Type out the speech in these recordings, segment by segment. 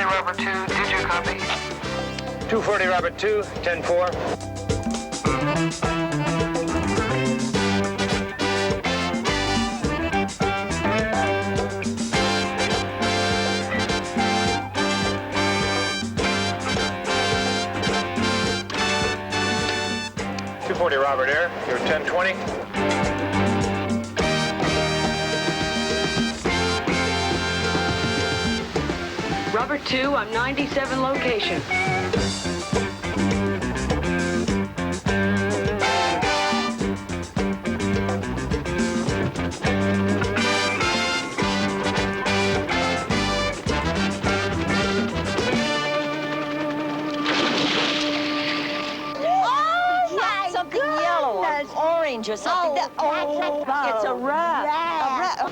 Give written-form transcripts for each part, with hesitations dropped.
Robert 2, did you copy? 240 Robert 2, 10-4. Robert Air, you're 1020. Robert 2, I'm 97 location. Or something. It's a rat. A rat.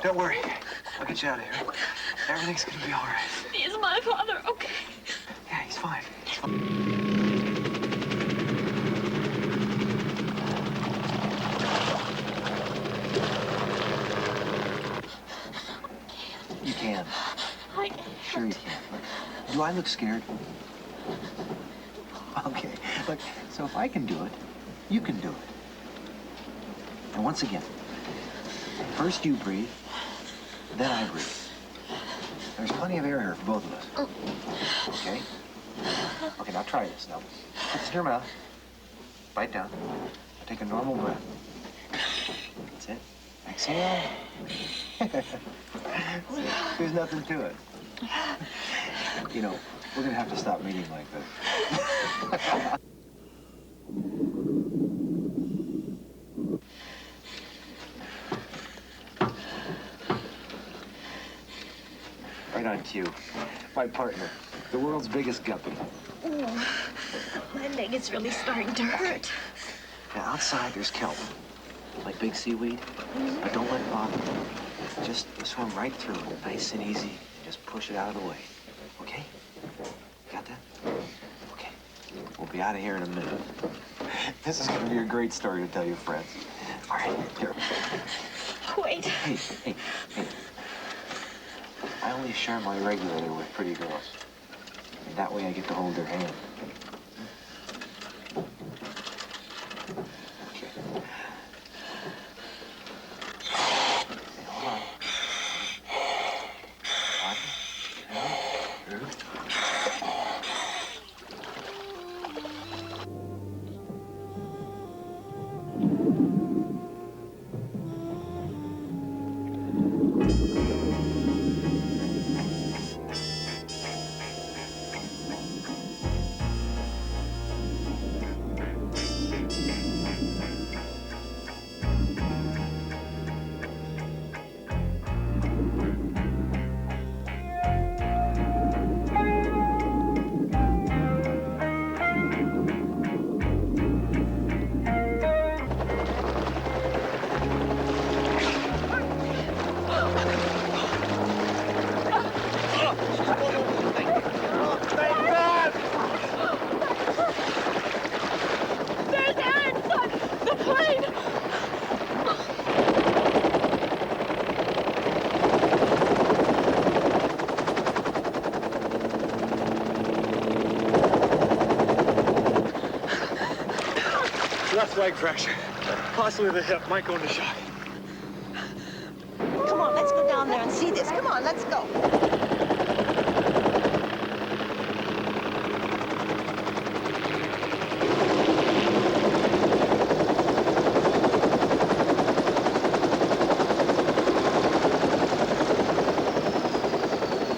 Don't worry. I'll get you out of here. Everything's gonna be all right. He's my father, okay? Yeah, he's fine. He's fine. You can. I can't. Sure you can. Look, do I look scared? Okay. Look, so if I can do it, you can do it. And once again, first you breathe, then I breathe. There's plenty of air here for both of us. Okay? Okay, now try this. Now, put this in your mouth. Bite down. take a normal breath. That's it. Exhale. There's nothing to it. You know, we're gonna have to stop meeting like this. Right on cue. My partner, the world's biggest guppy. Ooh, my leg is really starting to hurt. Now, outside, there's kelp, like big seaweed, but don't let it bother you. Just swim right through, nice and easy, and just push it out of the way, okay? Got that? Okay. We'll be out of here in a minute. This is gonna be a great story to tell your friends. All right, here. Wait. Hey. I only share my regulator with pretty girls. And that way I get to hold their hand. Okay. Hold on. One, two, three. There's Aaron, son! The plane! Left leg fracture. Possibly the hip. Might go into shock. Come on, let's go down there and see this. Come on, let's go.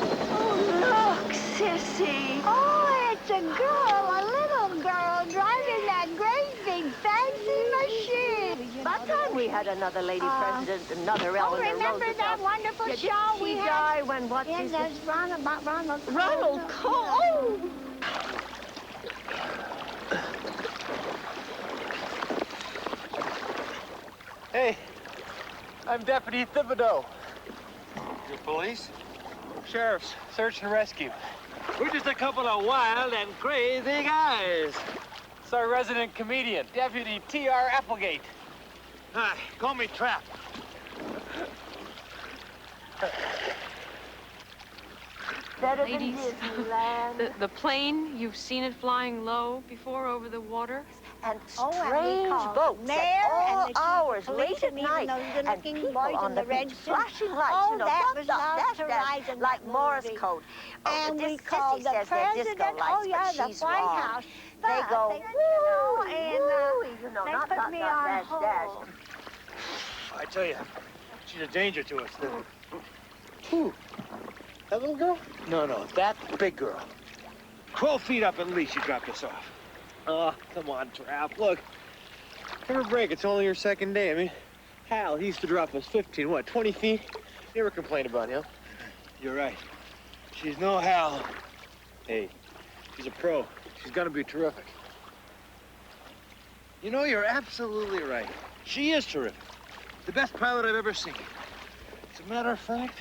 Look, Sissy. Oh, it's a girl, a little girl, driving that great big fancy machine. About time we had another lady president, another Oh, Eleanor remember Roosevelt. that wonderful Yeah, show didn't we he had? die when what? Yeah, his- there's Ronald Ronald Cole. Oh! Hey, I'm Deputy Thibodeau. Your police? Sheriff's, search and rescue. We're just a couple of wild and crazy guys. It's our resident comedian, Deputy T.R. Applegate. Hi, call me Trap. Better Ladies, than Disneyland. The plane, you've seen it flying low before over the water? And Oh, and we strange called boats Mayor at all and the chief hours, police late at and even night, those and good-looking people boys on in the the red beach, suits. flashing lights, Oh, you know, that dot, was dot, lots dash, to dash, ride in like that Morse movie. code. And this we called Sissy the says they're disco president, lights, oh yeah, but the she's White wrong. House. They But go they, woo, and woo, you know, they not put dot, me dot, on dash, dash. hold. I tell you, she's a danger to us. Who? That little girl? No, that big girl. 12 feet up at least, she dropped us off. Oh, come on, Trap. Look, give her a break. It's only your second day. I mean, Hal, he used to drop us 20 feet? You ever complain about him? You're right. She's no Hal. Hey, she's a pro. She's gonna be terrific. You know, you're absolutely right. She is terrific. The best pilot I've ever seen. As a matter of fact,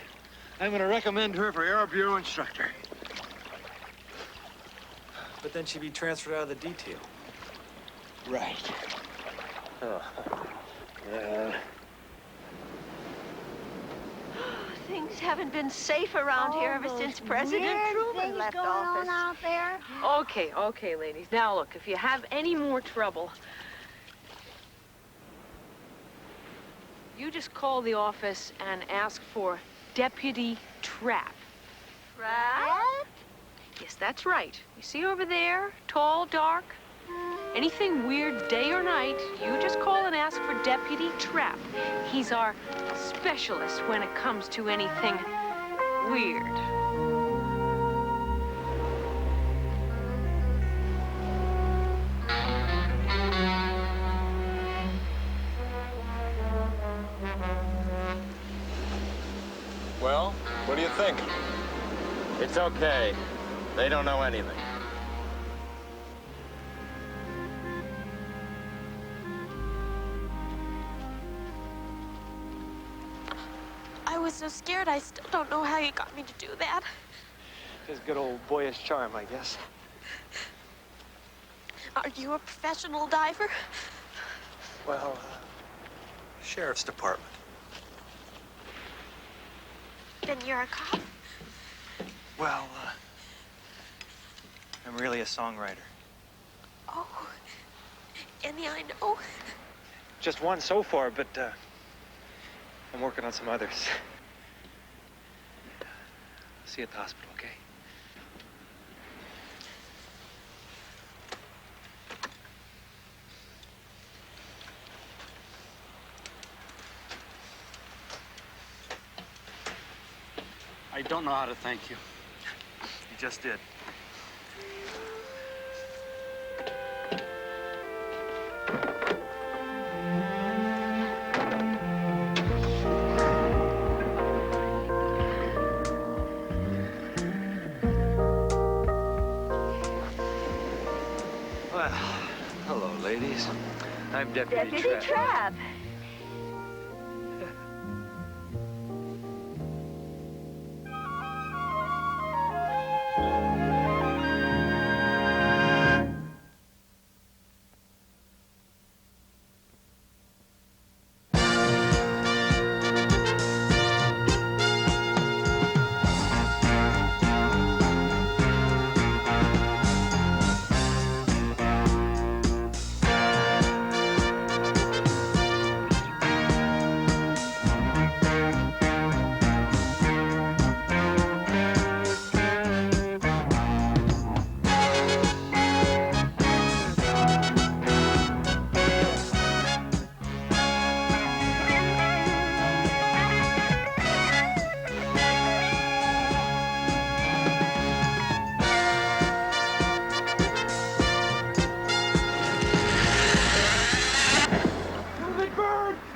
I'm gonna recommend her for Air Bureau instructor. But then she'd be transferred out of the detail. Right. Oh. Things haven't been safe around here ever since President Truman left going office. on out there. Okay, ladies. Now look, if you have any more trouble, you just call the office and ask for Deputy Trap. Right? Yes, that's right. You see over there? Tall, dark? Anything weird, day or night, you just call and ask for Deputy Trapp. He's our specialist when it comes to anything weird. Well, what do you think? It's okay. They don't know anything. I was so scared, I still don't know how you got me to do that. His good old boyish charm, I guess. Are you a professional diver? Well, Sheriff's Department. Then you're a cop? Well, I'm really a songwriter. Oh, any I know? Just one so far, but I'm working on some others. See you at the hospital, okay? I don't know how to thank you. You just did. Well, hello, ladies. I'm Deputy Trapp. Trapp.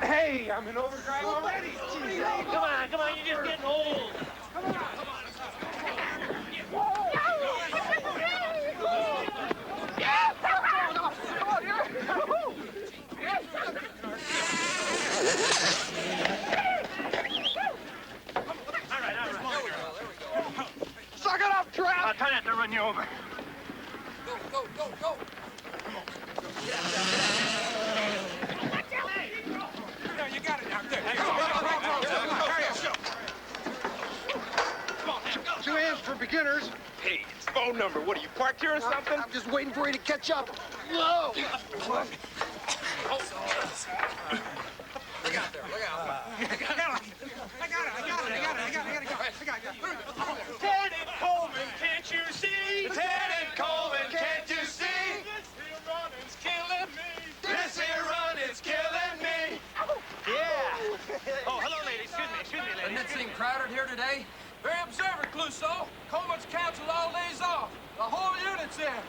Hey, I'm in overdrive already. Come on, you're just getting old. Suck it up, Trapp! I'll try not to run you over. Go! You got it now. There. Two hands for beginners. Hey, it's phone number. What are you, parked here or something? I'm just waiting for you to catch up. Whoa! Look out there, look out. I got it. Lieutenant Coleman, can't you see? Lieutenant Coleman, can't you see? This here run is killing me. This here run is killing me. Yeah. Oh, hello, ladies. Excuse me, ladies. Doesn't it seem crowded here today? Very observant, Clouseau. Coleman's canceled all days off. The whole unit's in.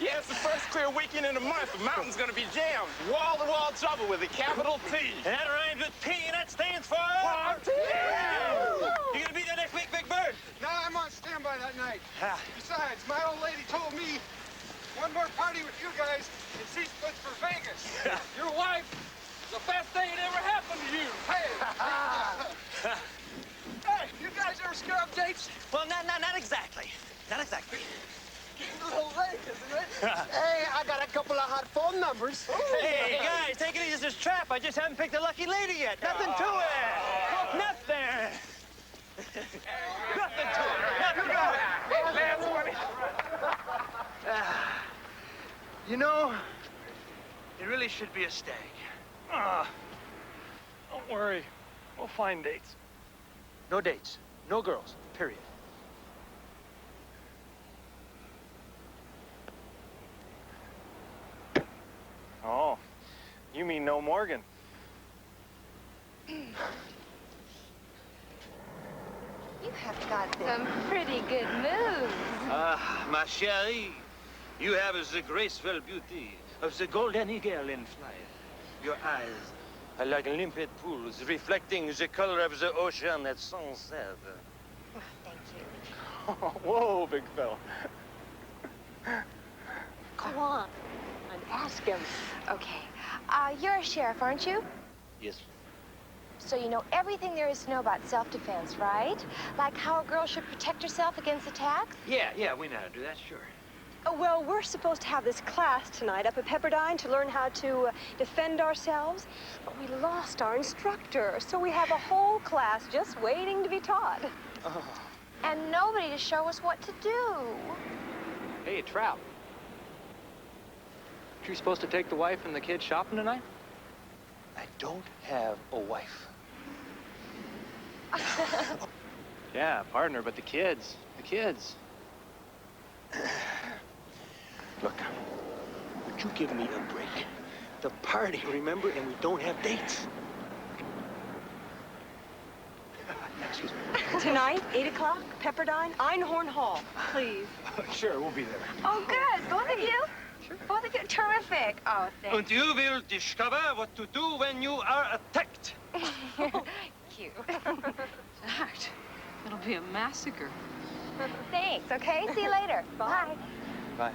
Yeah, it's the first clear weekend in a month. The mountain's gonna be jammed. Wall-to-wall trouble with a capital T. And that rhymes with P, and that stands for... Party! Yeah. You gonna be there next week, Big Bird? No, I'm on standby that night. Besides, my old lady told me one more party with you guys and she splits for Vegas. Your wife is the best thing that ever happened to you. Hey! Hey, you guys ever scare up dates? Well, not exactly. Not exactly. Getting a little late, isn't it? Hey, I got a couple of hot phone numbers. Hey, guys, take it easy. This is Trapp. I just haven't picked a lucky lady yet. Nothing to it. Nothing. Nothing to it. Nothing to it. You know, it really should be a stag. Don't worry. We'll find dates. No dates. No girls. Period. mean no Morgan. You have got Some pretty good moves. Ah, ma chérie, you have the graceful beauty of the golden eagle in flight. Your eyes are like limpid pools reflecting the color of the ocean at sunset. Oh, thank you. Whoa, big fella. Go on and ask him. Okay. You're a sheriff, aren't you? Yes. So you know everything there is to know about self-defense, right? Like how a girl should protect herself against attacks? Yeah, we know how to do that, sure. Well, we're supposed to have this class tonight up at Pepperdine to learn how to defend ourselves, but we lost our instructor, so we have a whole class just waiting to be taught. Oh. And nobody to show us what to do. Hey, Trap. Aren't you supposed to take the wife and the kids shopping tonight? I don't have a wife. Yeah, partner, but the kids. Look, would you give me a break? The party, remember, and we don't have dates. Excuse me. Tonight, 8 o'clock, Pepperdine, Einhorn Hall, please. Sure, we'll be there. Oh, good. Both of you? Sure. Both of you? Terrific. Oh, thanks. And you will discover what to do when you are attacked. Cute. Fact, it'll be a massacre. Thanks, okay? See you later. Bye. Bye.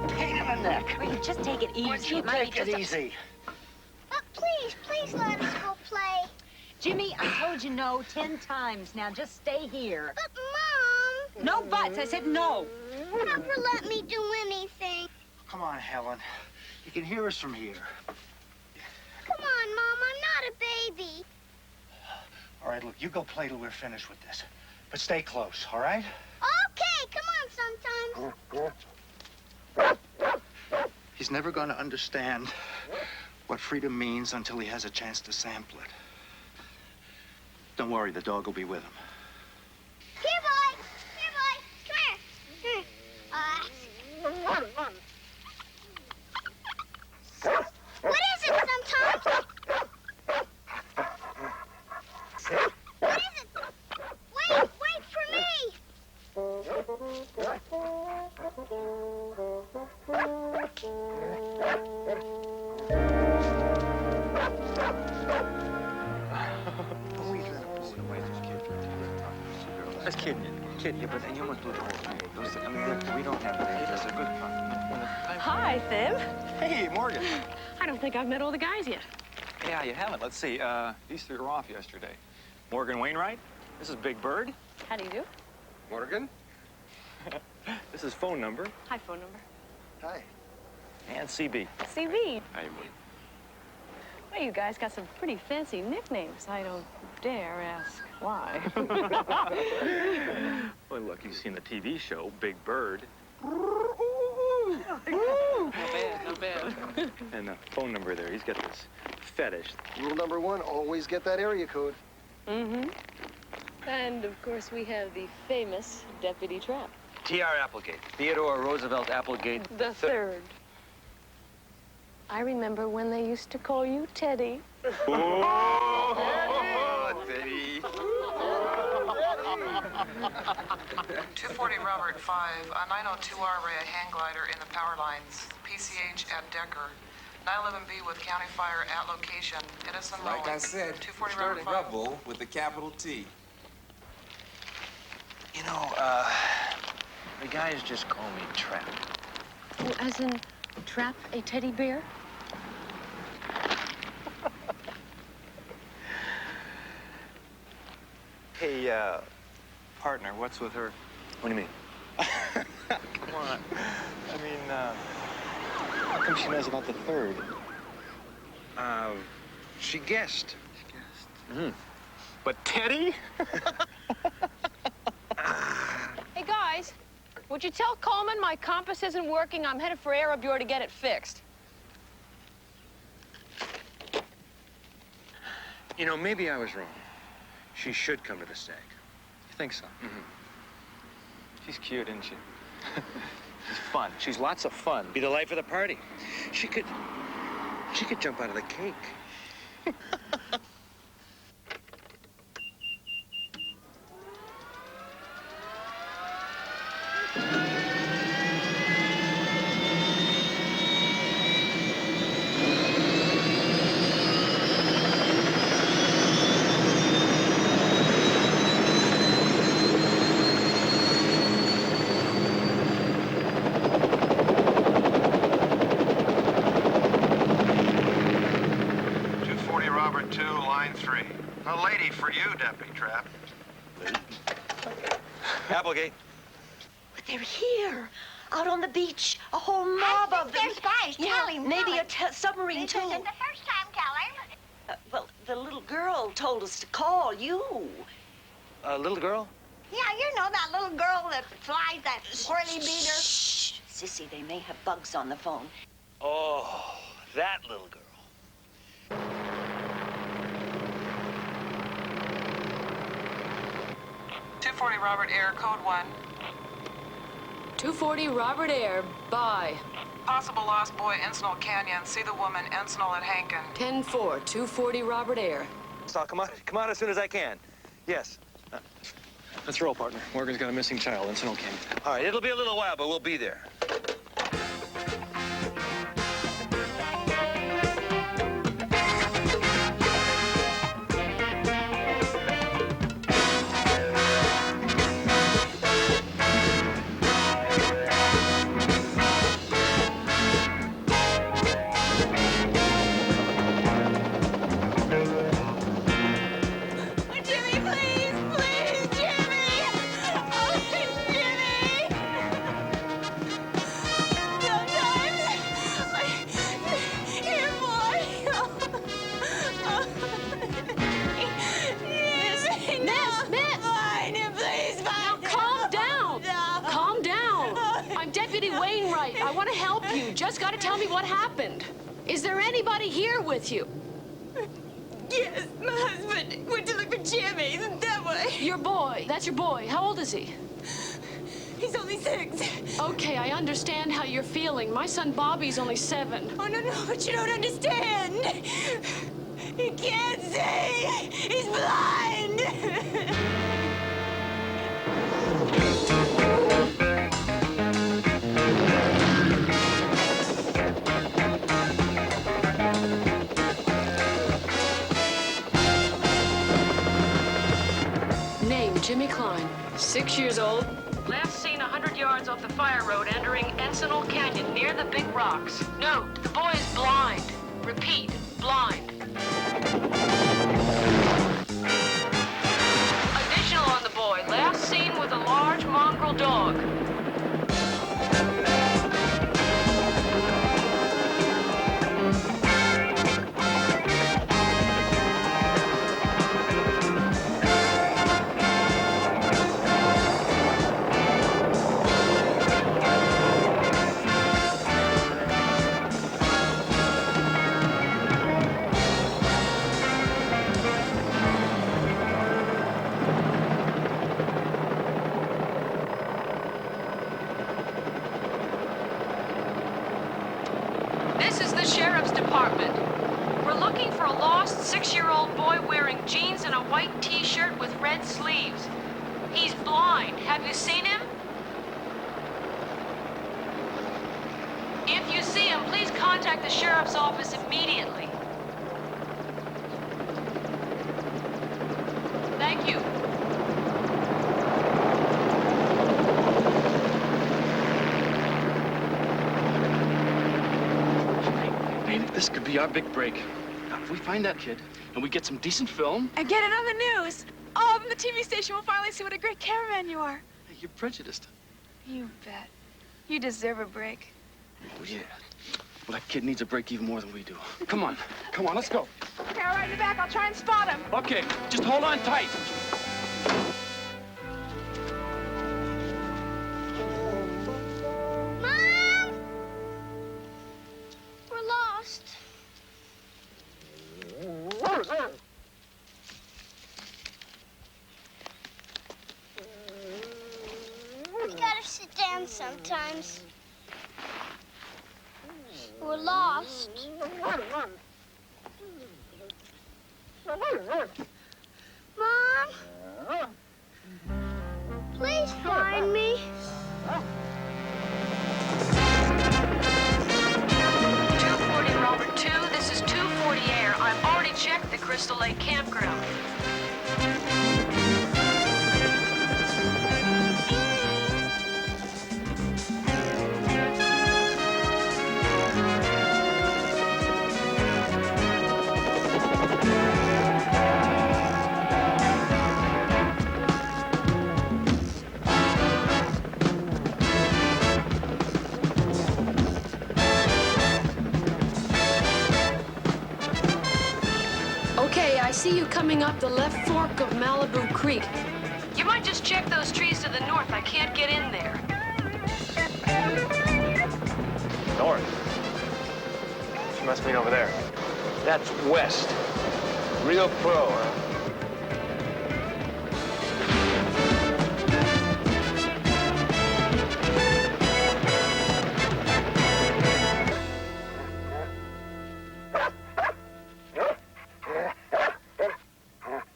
Pain in the neck. Will you just take it easy? Would you take it easy? Please let us go play. Jimmy, I told you no 10 times. Now just stay here. But, Mom. No buts. I said no. Never let me do anything. Come on, Helen. You can hear us from here. Come on, Mom. I'm not a baby. All right, look, you go play till we're finished with this. But stay close, all right? Okay, come on sometimes. He's never going to understand what freedom means until he has a chance to sample it. Don't worry, the dog will be with him. Here, boy. Come here. What is it sometimes? What is it? Wait for me. I was kidding you, but you must do the whole thing. I mean, look, we don't have dates. It's a good fun. Hi, Thim. Hey, Morgan. I don't think I've met all the guys yet. Yeah, you haven't. Let's see. These three were off yesterday. Morgan Wainwright. This is Big Bird. How do you do? Morgan. This is phone number. Hi, phone number. Hi. And CB. CB. Hi, Well, you guys got some pretty fancy nicknames. I don't dare ask why. Well, look, you've seen the TV show, Big Bird. Not bad. And the phone number there, he's got this fetish. Rule number 1, always get that area code. Mm-hmm. And, of course, we have the famous Deputy Trap. T.R. Applegate. Theodore Roosevelt Applegate. The third. I remember when they used to call you Teddy. Oh, Teddy. 240 Robert 5, a 902R Ray hang glider in the power lines, PCH at Decker. 911B with county fire at location. Edison Like rolling. I said, 240 starting Robert 5. Rebel with a capital T. You know, the guys just call me Trap. Oh, as in trap a teddy bear? Hey, partner, what's with her? What do you mean? Come on. I mean, how come she knows about the third? She guessed. Mm-hmm. But Teddy? Hey, guys, would you tell Coleman my compass isn't working? I'm headed for Erebor to get it fixed. You know, maybe I was wrong. She should come to the stag. You think so? Mm-hmm. She's cute, isn't she? She's fun. She's lots of fun. Be the life of the party. She could jump out of the cake. Robert 2, line 3. A lady for you, Deputy Trapp. Applegate. But they're here, out on the beach. A whole mob of them. They're spies. Tell him. Maybe a submarine, too. This isn't the first time, tell him. Well, the little girl told us to call you. A little girl? Yeah, you know that little girl that flies that whirly beater. Shh. Sissy, they may have bugs on the phone. Oh, that little girl. 240 Robert Air, code 1. 240 Robert Air, bye. Possible lost boy, Encinal Canyon. See the woman, Encinal at Hankin. 10-4, 240 Robert Air. So I'll come out as soon as I can. Yes. Let's roll, partner. Morgan's got a missing child, Encinal Canyon. All right, it'll be a little while, but we'll be there. I want to help you. Just got to tell me what happened. Is there anybody here with you? Yes, my husband went to look for Jimmy. That way. Your boy. That's your boy. How old is he? He's only 6. Okay, I understand how you're feeling. My son Bobby's only 7. Oh, no, but you don't understand. He can't see. He's blind. Name, Jimmy Klein. 6 years old. Last seen 100 yards off the fire road entering Encinal Canyon near the big rocks. Note, the boy is blind. Repeat, blind. Additional on the boy. Last seen with a large mongrel dog. This is the Sheriff's Department. We're looking for a lost 6-year-old boy wearing jeans and a white t-shirt with red sleeves. He's blind. Have you seen him? If you see him, please contact the Sheriff's office immediately. Thank you. This could be our big break. Now, if we find that kid and we get some decent film... And get it on the news. Oh, and the TV station will finally see what a great cameraman you are. Hey, you're prejudiced. You bet. You deserve a break. Oh, yeah. Well, that kid needs a break even more than we do. Come on, let's go. Okay, I'll ride you back. I'll try and spot him. Okay, just hold on tight. Mom! We're lost. understand sometimes. We're lost. Mom? Please find me. 240 Robert 2, this is 240 Air. I've already checked the Crystal Lake campground. Okay, I see you coming up the left fork of Malibu Creek. You might just check those trees to the north. I can't get in there. North. She must mean over there. That's west. Real pro, huh?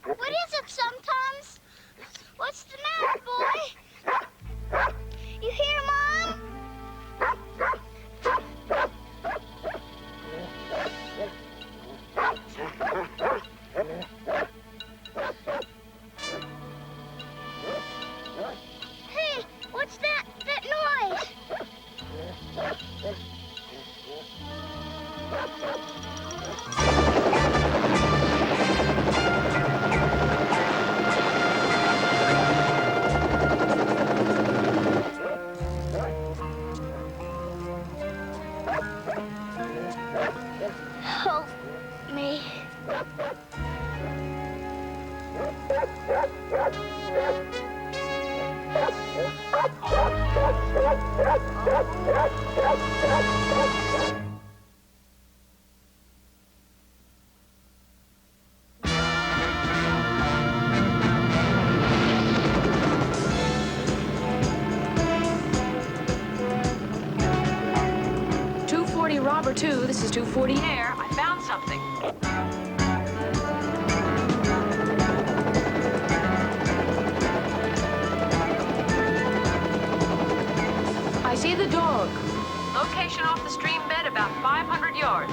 What is it sometimes? What's the matter, boy? You hear, Mom? Hey, what's that noise? Help me. Robert 2, this is 240 Air. I found something. I see the dog. Location off the stream bed, about 500 yards.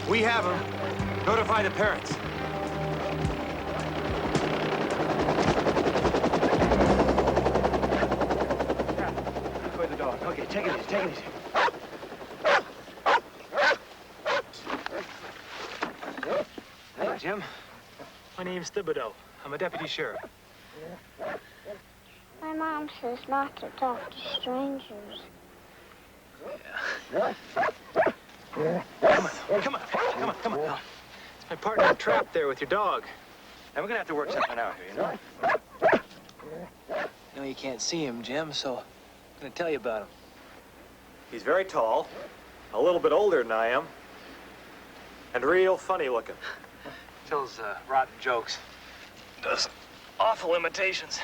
We have him. Notify the parents. Where the dog? Okay, take it easy, take it easy. Hey, Jim. My name's Thibodeau. I'm a deputy sheriff. My mom says not to talk to strangers. Come on. It's my partner trapped there with your dog. And we're gonna have to work something out here, you know? You know you can't see him, Jim, so I'm gonna tell you about him. He's very tall, a little bit older than I am, and real funny looking. Tells rotten jokes. Does awful imitations.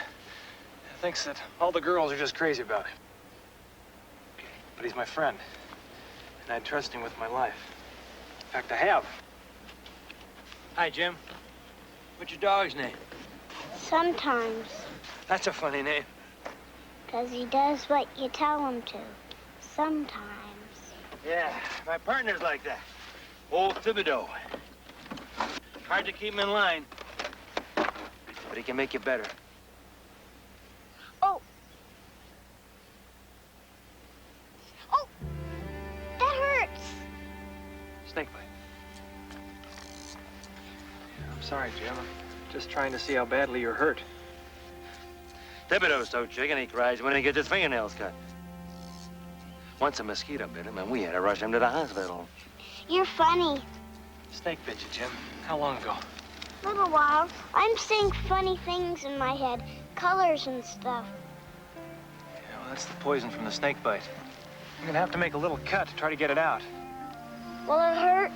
Thinks that all the girls are just crazy about him. But he's my friend, and I trust him with my life. In fact, I have. Hi, Jim. What's your dog's name? Sometimes, That's a funny name. 'cause he does what you tell him to. Sometimes. Yeah, my partner's like that. Old Thibodeau. Hard to keep him in line, but he can make you better. Oh! Oh! That hurts! Snake bite. I'm sorry, Jim. I'm just trying to see how badly you're hurt. Thibodeau's so chicken he cries when he gets his fingernails cut. Once a mosquito bit him, and we had to rush him to the hospital. You're funny. Snake bit you, Jim. How long ago? little while, I'm seeing funny things in my head, colors and stuff. Yeah, well, that's the poison from the snake bite. You're gonna have to make a little cut to try to get it out. Will it hurt?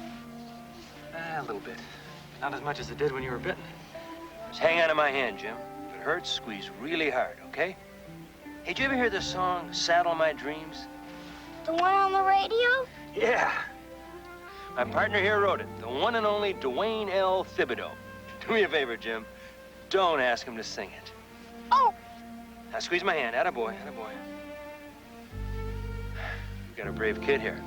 A little bit. Not as much as it did when you were bitten. Just hang on to my hand, Jim. If it hurts, squeeze really hard, okay? Hey, did you ever hear the song, Saddle My Dreams? The one on the radio? Yeah. My partner here wrote it, the one and only Dwayne L. Thibodeau. Do me a favor, Jim. Don't ask him to sing it. Oh! Now squeeze my hand. Attaboy, attaboy. You've got a brave kid here.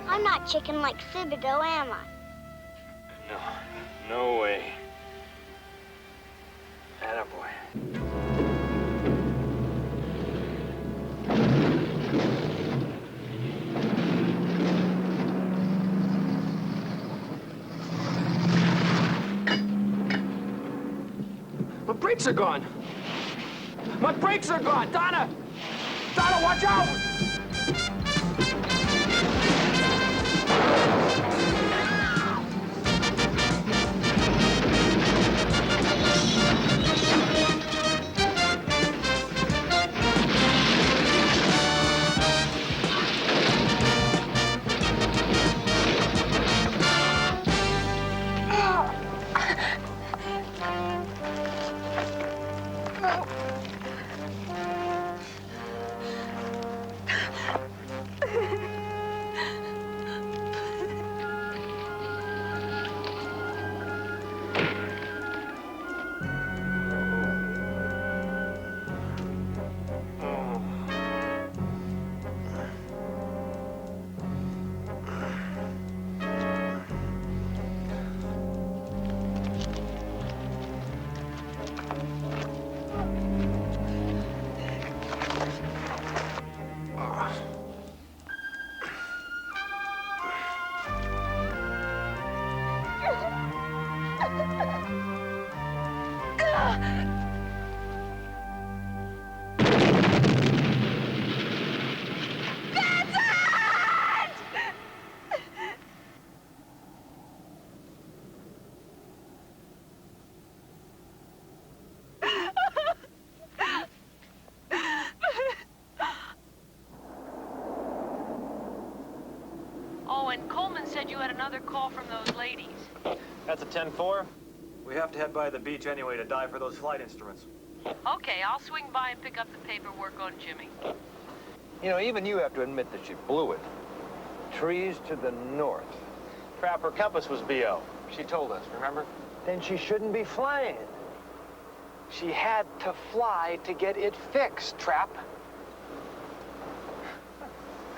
I'm not chicken like Thibodeau, am I? No, no way. Attaboy. My brakes are gone. My brakes are gone. Donna! Donna, watch out! Oh, and Coleman said you had another call from those ladies. That's a 10-4. We have to head by the beach anyway to dive for those flight instruments. Okay, I'll swing by and pick up the paperwork on Jimmy. You know, even you have to admit that she blew it. Trees to the north. Crap, her compass was BO. She told us, remember? Then she shouldn't be flying. She had to fly to get it fixed, Trap.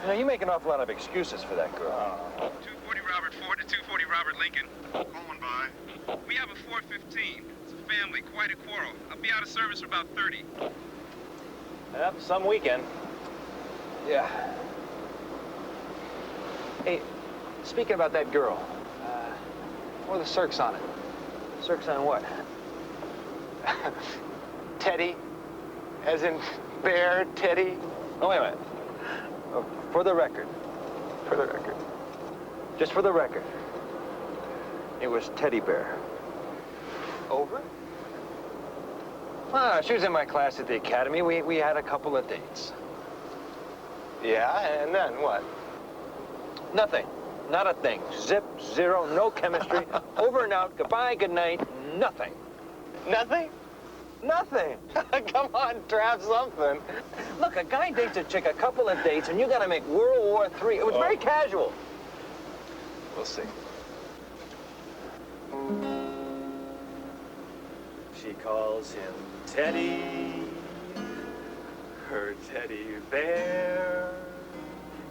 You know, you make an awful lot of excuses for that girl. 240 Robert Ford to 240 Robert Lincoln. Going by. We have a 415. It's a family, quite a quarrel. I'll be out of service for about 30. Yep, some weekend. Yeah. Hey, speaking about that girl, what are the circs on it? Circs on what? Teddy? As in bear Teddy? Oh, wait a minute. For the record. For the record. Just for the record. It was Teddy Bear. Over? Well, she was in my class at the academy. We had a couple of dates. Yeah, and then what? Nothing. Not a thing. Zip, zero, no chemistry. Over and out. Goodbye, good night. Nothing. Nothing? Nothing. Come on, Trav, something. Look, a guy dates a chick a couple of dates, and you gotta make World War III. It was very casual. We'll see. She calls him Teddy, her teddy bear.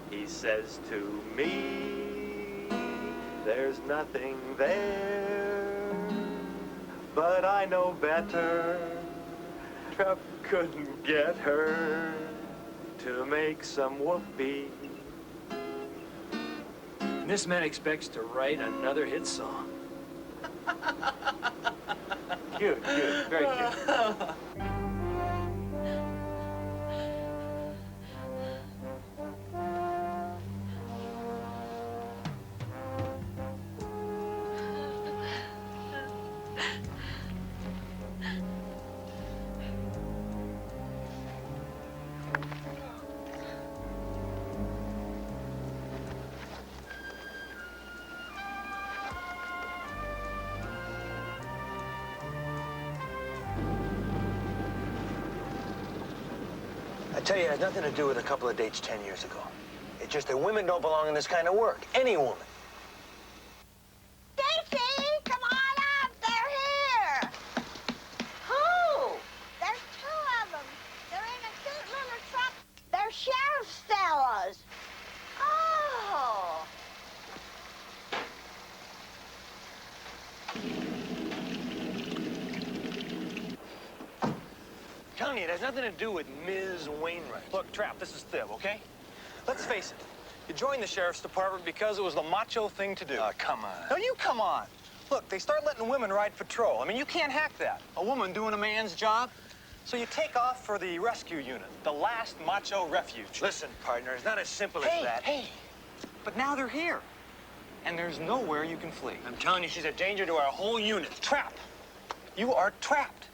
He says to me, there's nothing there, but I know better. Trap couldn't get her to make some whoopee. And this man expects to write another hit song. Cute, cute, very cute. tell you, it has nothing to do with a couple of dates 10 years ago. It's just that women don't belong in this kind of work. Any woman. Stacy, come on up. They're here. Who? There's two of them. They're in a cute little truck. They're sheriff's fellas. Oh. Telling you, it has nothing to do with Ms. Wainwright. Look, Trap, this is Thib, okay? Let's face it. You joined the sheriff's department because it was the macho thing to do. Oh, come on. No, you come on. Look, they start letting women ride patrol. I mean, you can't hack that. A woman doing a man's job. So you take off for the rescue unit, the last macho refuge. Listen, partner, it's not as simple as that. Hey, but now they're here. And there's nowhere you can flee. I'm telling you, she's a danger to our whole unit. Trap. You are trapped.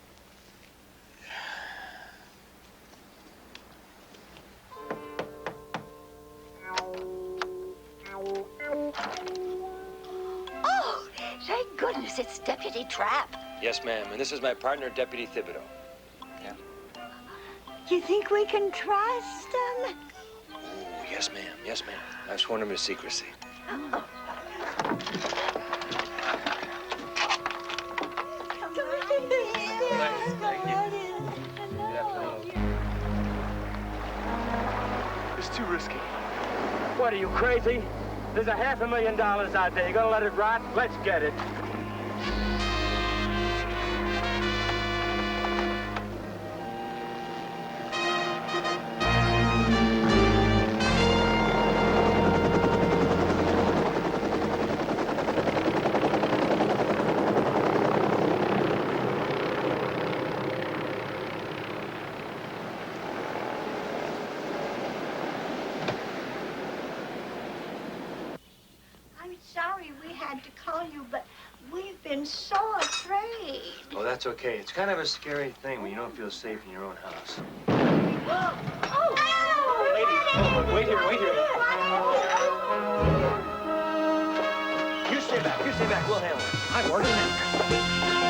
Oh, thank goodness it's Deputy Trap. Yes, ma'am, and this is my partner, Deputy Thibodeau. Yeah? You think we can trust them? Oh, yes, ma'am. Yes, ma'am. I've sworn him to secrecy. Oh. It's too risky. What, are you crazy? There's a $500,000 out there. You gonna let it rot? Let's get it. Sorry we had to call you, but we've been so afraid. Oh, that's okay. It's kind of a scary thing when you don't feel safe in your own house. Lady, wait here, wait here. You stay back, you stay back. We'll handle it. I'm working now.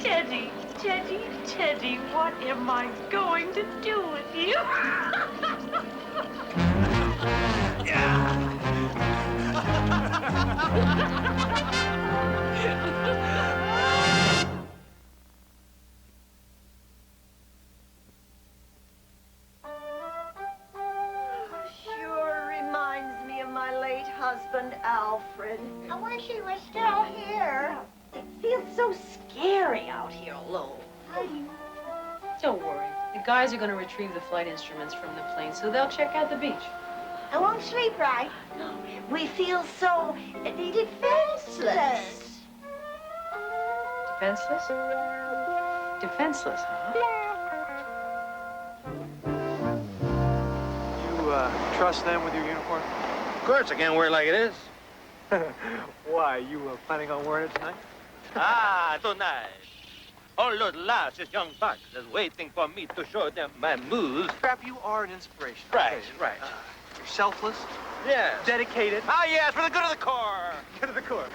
Teddy, Teddy, Teddy, what am I going to do with you? Sure reminds me of my late husband, Alfred. I wish he was still here. It feels so scary out here alone. Don't worry. The guys are going to retrieve the flight instruments from the plane, so they'll check out the beach. I won't sleep right. No, we feel so defenseless. Defenseless? Defenseless, huh? You, trust them with your uniform? Of course, I can't wear it like it is. Why, you planning on wearing it tonight? Ah, tonight. All those luscious young bucks is waiting for me to show them my moves. Trap, you are an inspiration. Right, Okay. right. You're selfless, Yes. dedicated. Ah, yes, for the good of the Corps. Good of the Corps.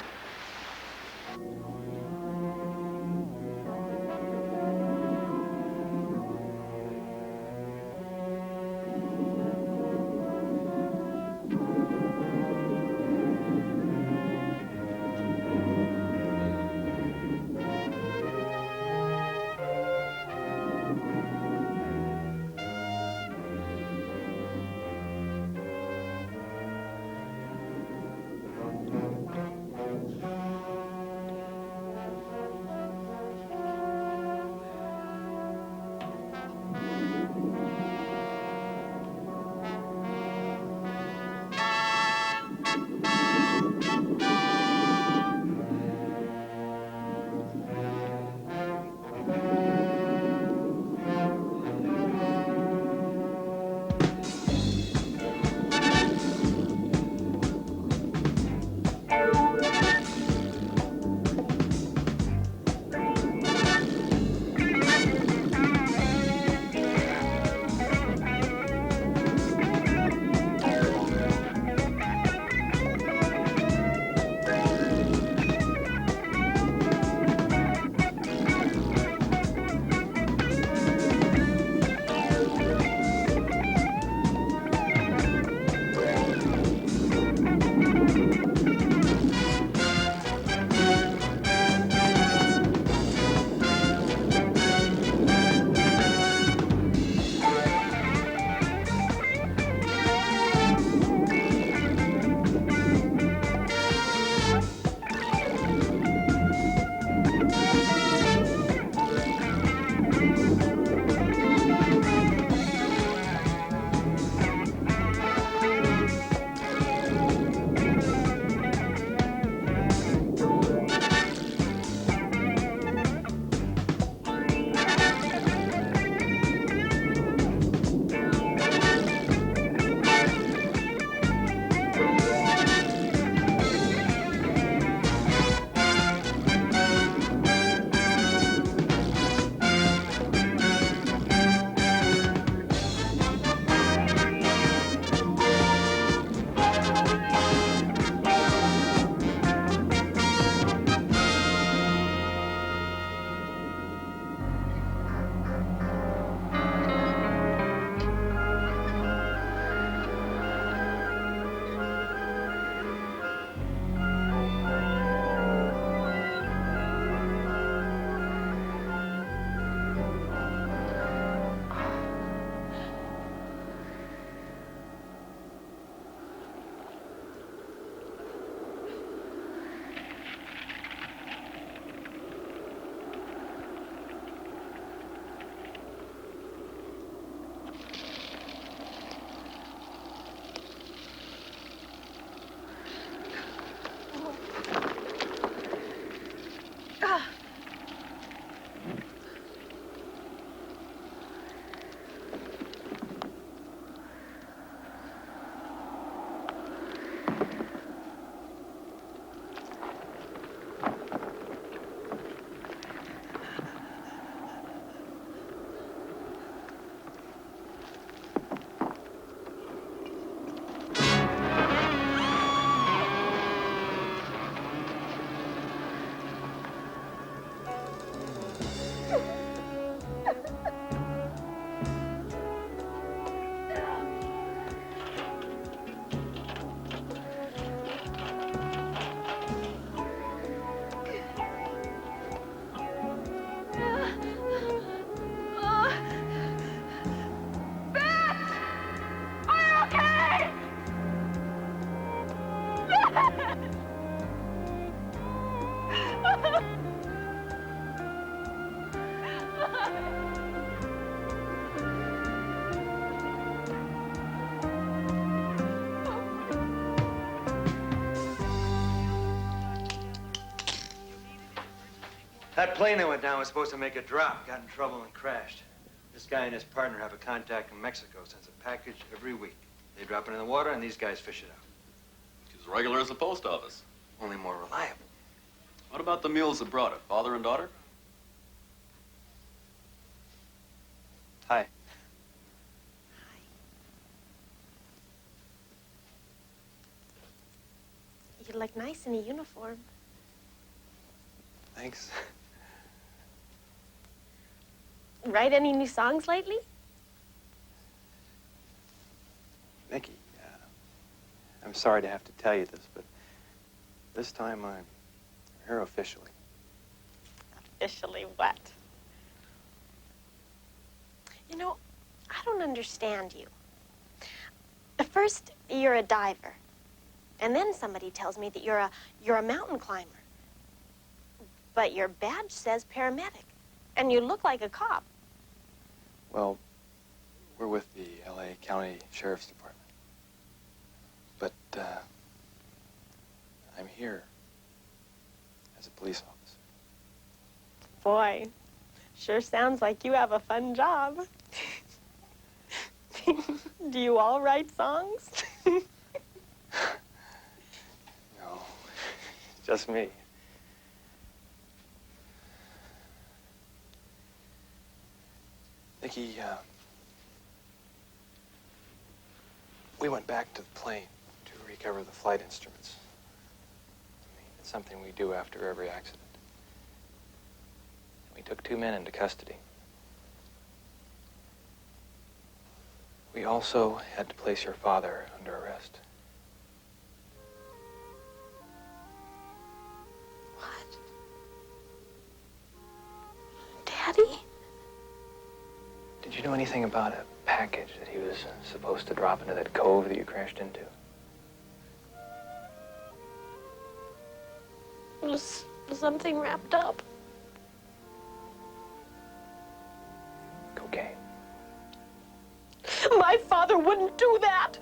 That plane that went down was supposed to make a drop, got in trouble and crashed. This guy and his partner have a contact in Mexico, sends a package every week. They drop it in the water and these guys fish it out. As regular as the post office. Only more reliable. What about the mules that brought it? Father and daughter? Hi. You look nice in a uniform. Thanks. Write any new songs lately? Nikki, I'm sorry to have to tell you this, but this time I'm here officially. Officially what? You know, I don't understand you. First, you're a diver. And then somebody tells me that you're a mountain climber. But your badge says paramedic. And you look like a cop. Well, we're with the L.A. County Sheriff's Department. But, I'm here as a police officer. Boy, sure sounds like you have a fun job. Do you all write songs? No, just me. Nikki, we went back to the plane to recover the flight instruments. I mean, it's something we do after every accident. We took 2 men into custody. We also had to place your father under arrest. What? Daddy? Did you know anything about a package that he was supposed to drop into that cove that you crashed into? Was something wrapped up? Cocaine. My father wouldn't do that.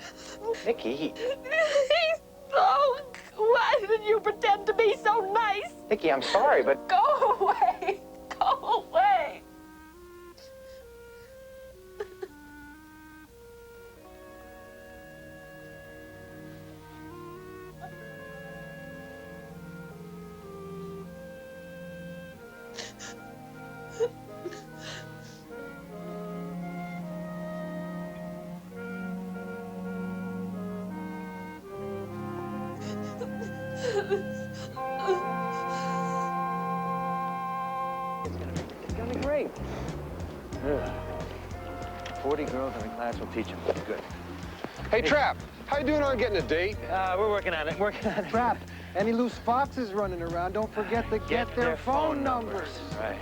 Nikki. Oh, why did you pretend to be so nice? Nikki, I'm sorry, but... Go away. Go away. It's gonna be great. 40 girls in the class will teach him. Good. Hey, Trap, how you doing on getting a date? We're working on it, Trap, any loose foxes running around, don't forget to get their phone numbers. Right.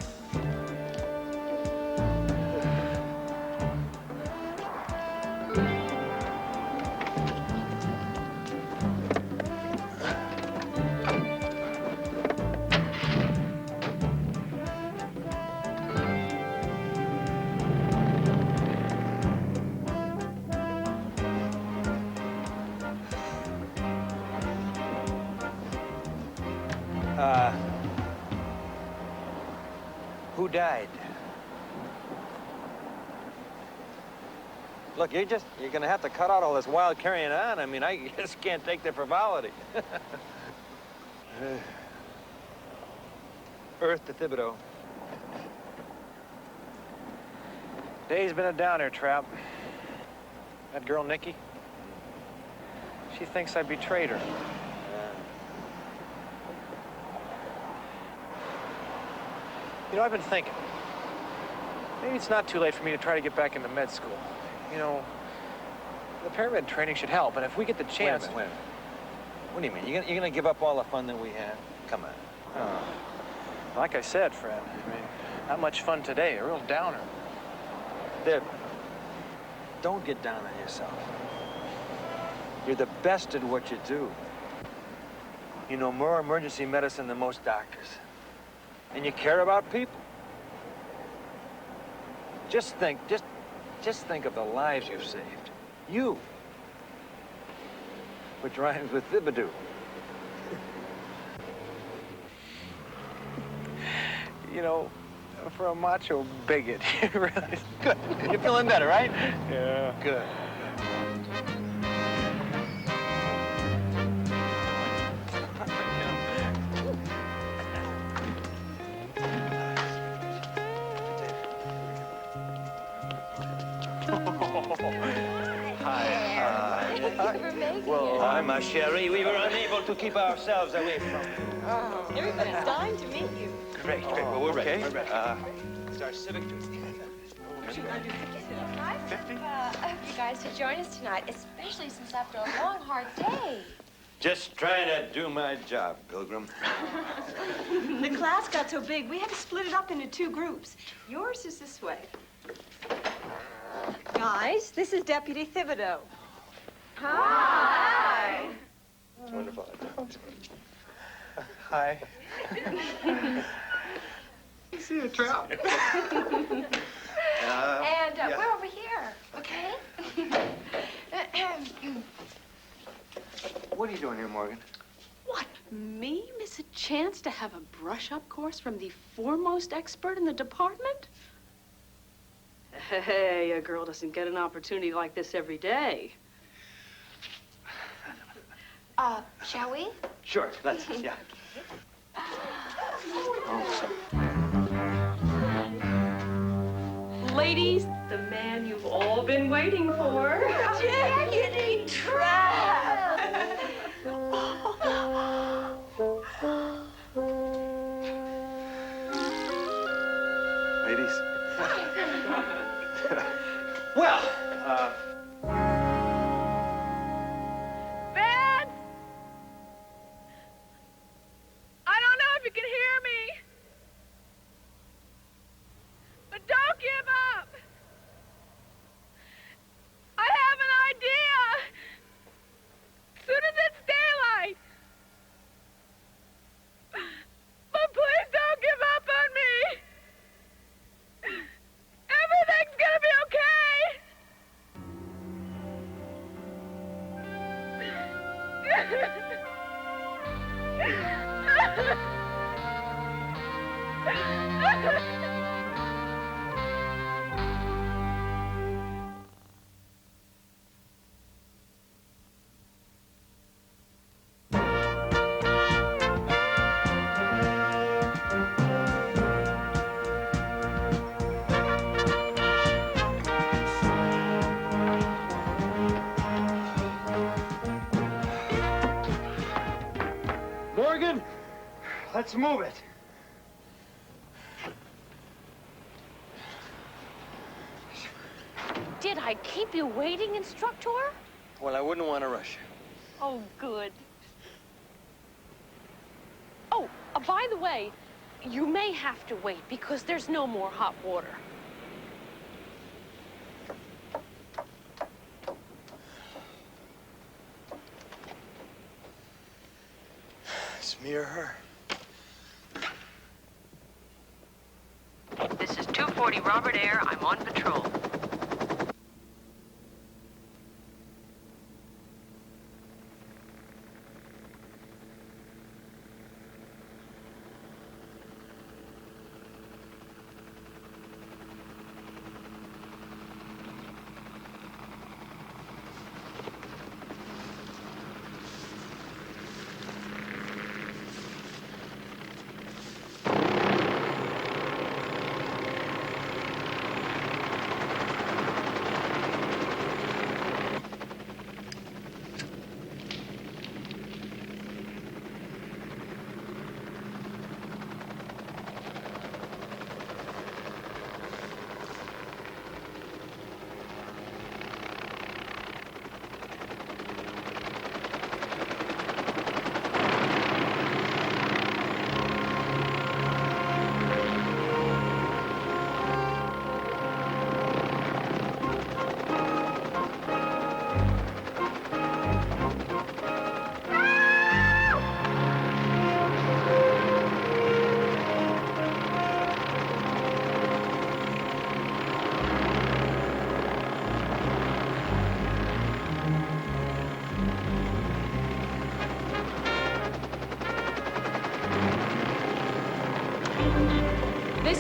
Who died? Look, you're gonna have to cut out all this wild carrying on. I mean, I just can't take the frivolity. Earth to Thibodeau. Day's been a downer, Trap. That girl, Nikki, she thinks I betrayed her. You know, I've been thinking. Maybe it's not too late for me to try to get back into med school. You know, the paramedic training should help, and if we get the chance... Wait a minute. What do you mean? You're gonna give up all the fun that we had? Come on. Oh. Like I said, Fred, I mean, not much fun today. A real downer. Viv, don't get down on yourself. You're the best at what you do. You know more emergency medicine than most doctors. And you care about people. Just think of the lives you've saved. You. Which rhymes with Thibodeau. you know, for a macho bigot. Really. Good. You're feeling better, right? Yeah. Good. Well, hi, ma chérie. We were unable to keep ourselves away from you. Oh, everybody's dying to meet you. Great, great. Well, we're ready. Okay. We're ready. It's our civic duty. Nice of you guys to join us tonight, especially since after a long, hard day. Just trying to do my job, Pilgrim. The class got so big, we had to split it up into 2 groups. Yours is this way. Guys, this is Deputy Thibodeau. Hi. Wonderful. Hi. See you, Trap. And we're over here, okay? What are you doing here, Morgan? What, me miss a chance to have a brush-up course from the foremost expert in the department? Hey, a girl doesn't get an opportunity like this every day. Shall we? Sure, let's, yeah. Ladies, the man you've all been waiting for. Deputy Trap! Ladies. Well, Vance! I don't know if you can hear me, but don't give up. I have an idea. As soon as it's daylight. But please don't give up on me. Everything's gonna be okay. Morgan, let's move it. Did I keep you waiting, instructor? Well, I wouldn't want to rush you. Oh, good. Oh, by the way, you may have to wait because there's no more hot water. It's me or her. This is 240 Robert Air. I'm on patrol.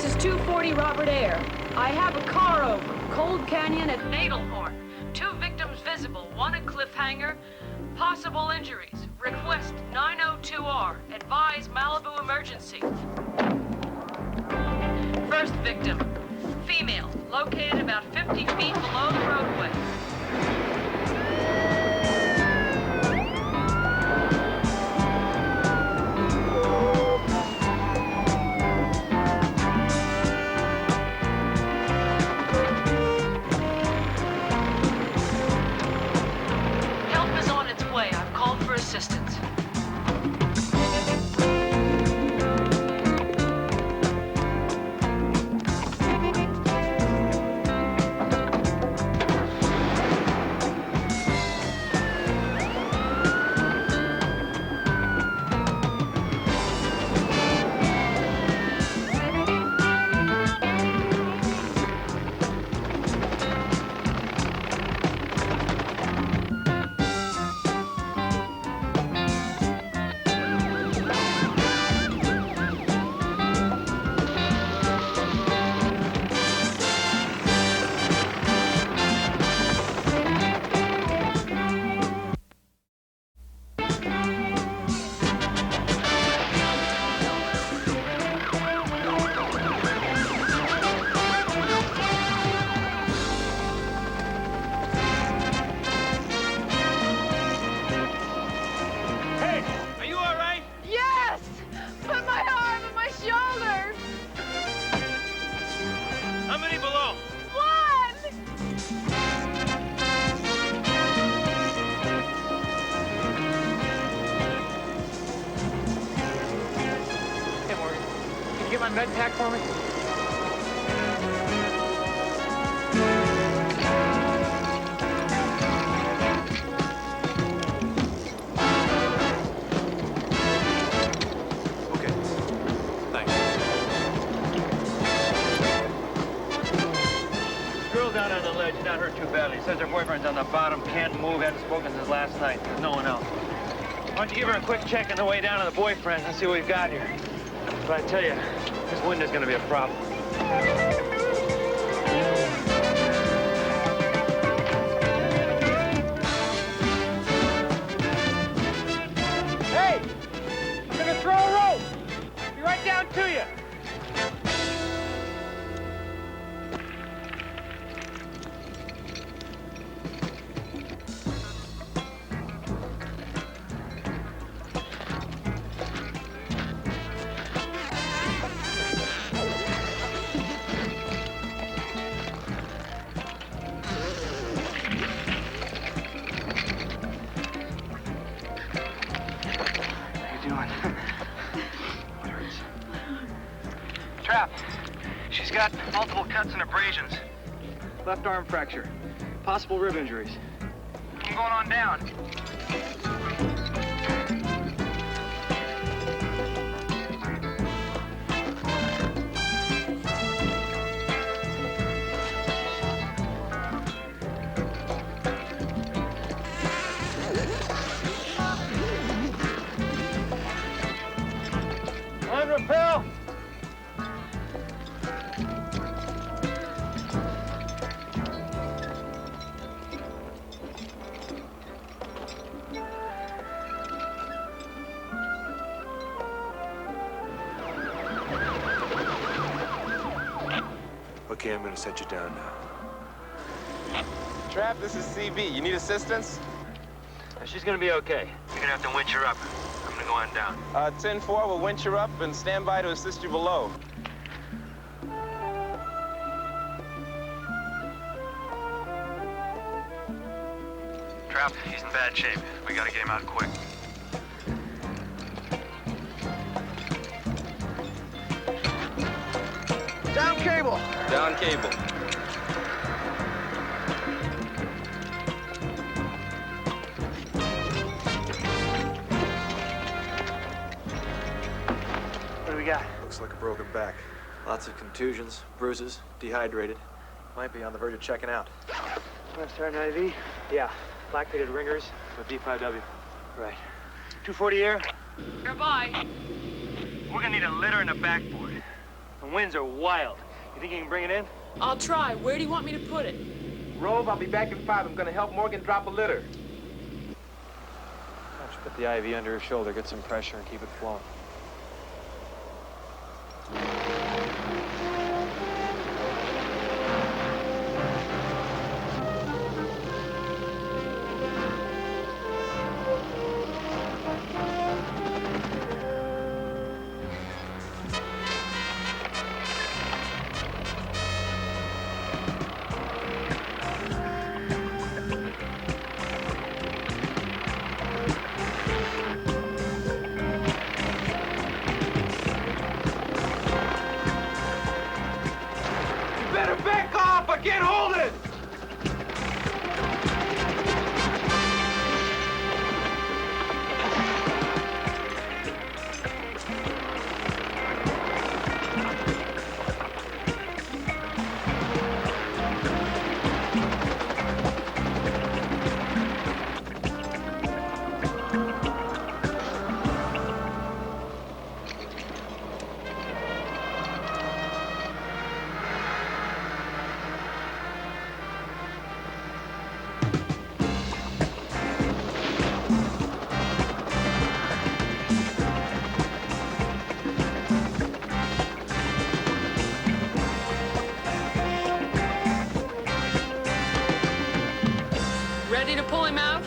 This is 240 Robert Air. I have a car over. Cold Canyon at Nadelhorn. 2 victims visible, 1 at Cliffhanger. Possible injuries. Request 902R. Advise Malibu emergency. First victim. Female. Located about 50 feet below the roadway. Help is on its way. I've called for assistance. Med pack for me? Okay. Thanks. Girl down on the ledge, not hurt too badly. Says her boyfriend's on the bottom, can't move, hasn't spoken since last night. There's no one else. Why don't you give her a quick check on the way down to the boyfriend and see what we've got here. But I tell you, this wind is gonna be a problem. Hey! I'm gonna throw a rope! Be right down to you! Trap. She's got multiple cuts and abrasions. Left arm fracture. Possible rib injuries. I'm going on down. On rappel! Okay, I'm gonna set you down now. Trap, this is CB. You need assistance? She's gonna be okay. You're gonna have to winch her up. I'm gonna go on down. 10-4 will winch her up and stand by to assist you below. Trap, he's in bad shape. We gotta get him out quick. Down cable! Down cable. What do we got? Looks like a broken back. Lots of contusions, bruises, dehydrated. Might be on the verge of checking out. Want to start an IV? Yeah, lactated ringers with D5W. Right. 240 air? Goodbye. We're gonna need a litter and a backboard. And winds are wild. You think you can bring it in? I'll try. Where do you want me to put it? Rove, I'll be back in 5. I'm gonna help Morgan drop a litter. Why don't you put the IV under her shoulder, get some pressure, and keep it flowing. Better back off! I can't hold it! Ready to pull him out?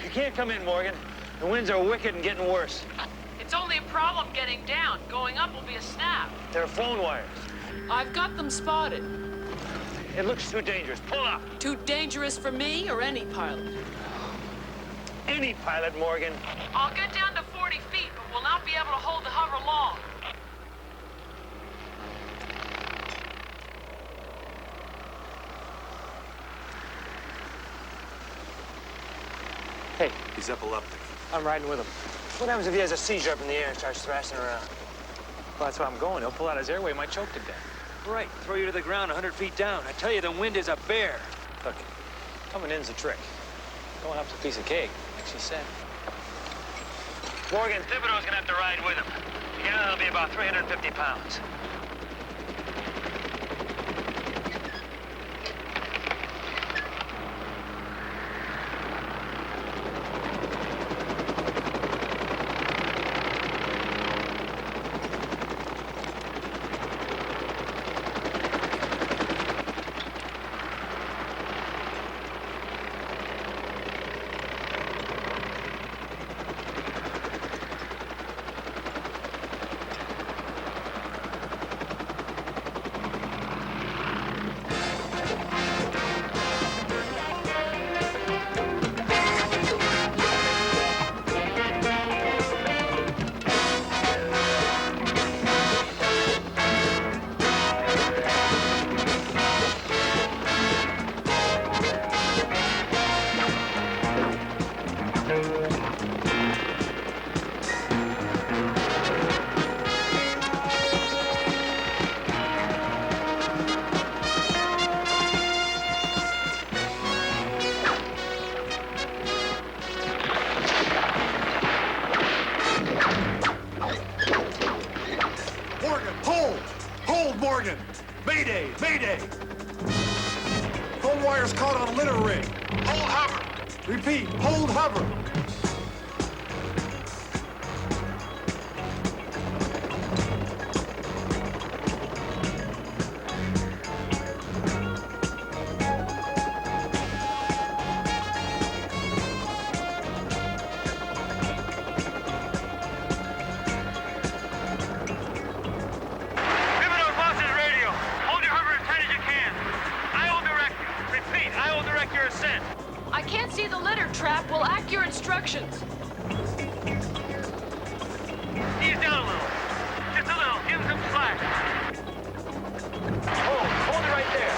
You can't come in, Morgan. The winds are wicked and getting worse. It's only a problem getting down. Going up will be a snap. There are phone wires. I've got them spotted. It looks too dangerous. Pull up. Too dangerous for me or any pilot? Any pilot, Morgan. I'll get down to 40 feet, but will not be able to hold the hover long. Hey, He's epileptic. I'm riding with him. What happens if he has a seizure up in the air and starts thrashing around? Well, that's where I'm going. He'll pull out his airway, might choke to death. Right, throw you to the ground 100 feet down. I tell you, the wind is a bear. Look, coming in's a trick. Going up's a piece of cake, like she said. Morgan, Thibodeau's gonna have to ride with him. Together, that'll be about 350 pounds. Morgan! Mayday! Mayday! Phone wire's caught on a litter ring. Hold hover! Repeat, hold hover! I can't see the litter trap. We'll act your instructions. Ease down a little. Just a little. Give him some slack. Hold it right there.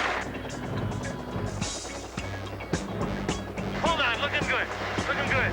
Hold on. Looking good. Looking good.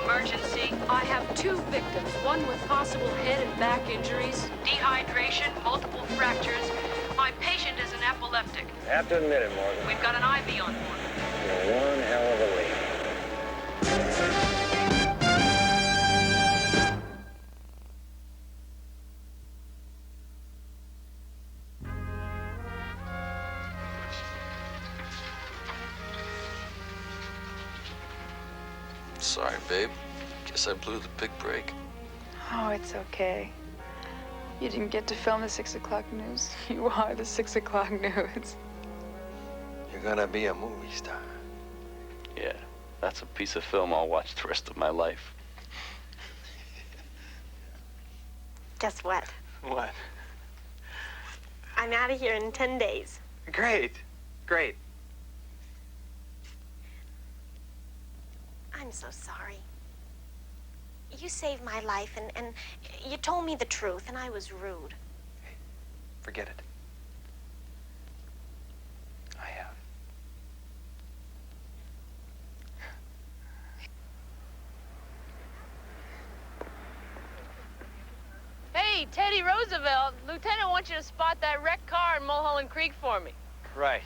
Emergency. I have 2 victims, one with possible head and back injuries, dehydration, multiple fractures. My patient is an epileptic. Have to admit it, Morgan. We've got an IV on board. You're one hell of a lady. Sorry, babe. Guess I blew the big break. Oh, it's okay. You didn't get to film the 6 o'clock news. You are the 6 o'clock news. You're gonna be a movie star. Yeah, that's a piece of film I'll watch the rest of my life. Guess what? What? I'm out of here in 10 days. Great. Great. I'm so sorry. You saved my life, and you told me the truth, and I was rude. Forget it. I have. Hey, Teddy Roosevelt, Lieutenant wants you to spot that wrecked car in Mulholland Creek for me. Right.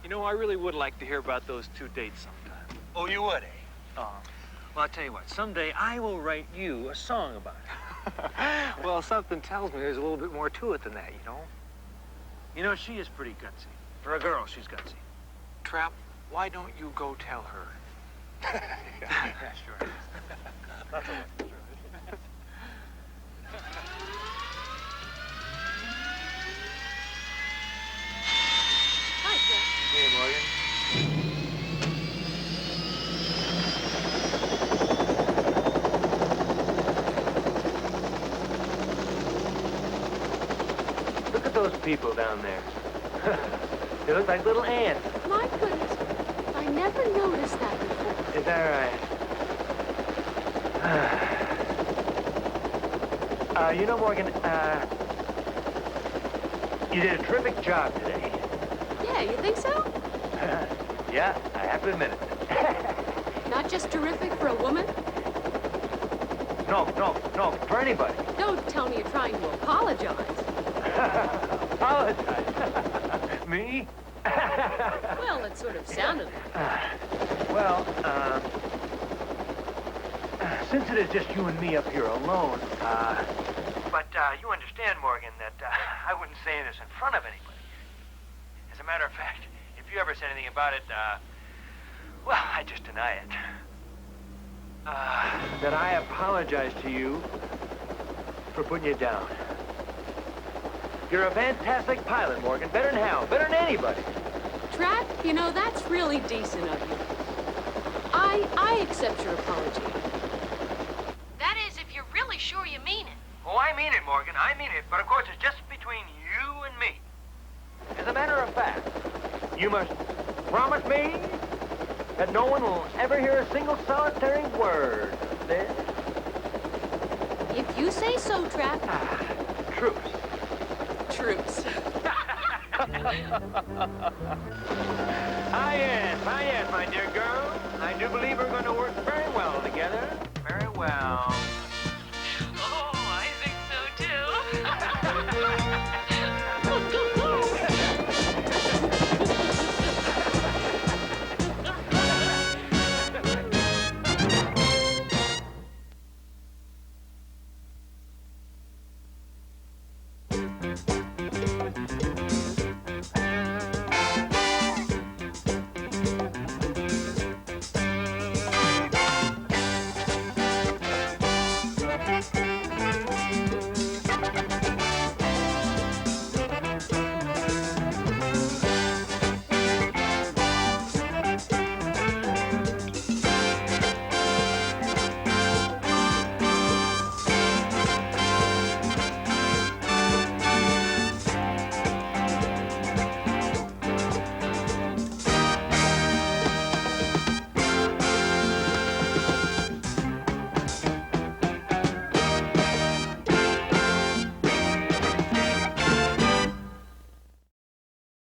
You know, I really would like to hear about those 2 dates sometime. Oh, you would, eh? Well, I'll tell you what. Someday I will write you a song about it. Well, something tells me there's a little bit more to it than that, you know? You know, she is pretty gutsy. For a girl, she's gutsy. Trap, why don't you go tell her? Yeah, sure. That's all right. Hi, Jeff. Hey, Morgan. Look at those people down there. They look like little ants. My goodness, I never noticed that before. Is that right? You know, Morgan, you did a terrific job today. Yeah, you think so? Yeah, I have to admit it. Not just terrific for a woman? No, for anybody. Don't tell me you're trying to apologize. Apologize? Me? Well, it sort of sounded like Well, since it is just you and me up here alone, but you understand, Morgan, that I wouldn't say this in front of anybody. As a matter of fact, if you ever said anything about it, well, I just deny it. That I apologize to you for putting you down. You're a fantastic pilot, Morgan. Better than Hal. Better than anybody. Trap, you know, that's really decent of you. I accept your apology. That is, if you're really sure you mean it. Oh, I mean it, Morgan. I mean it. But of course, it's just between you and me. As a matter of fact, you must promise me that no one will ever hear a single solitary word of this. If you say so, Trap. Truce. Truce. Yes, my dear girl. I do believe we're going to work very well together. Very well.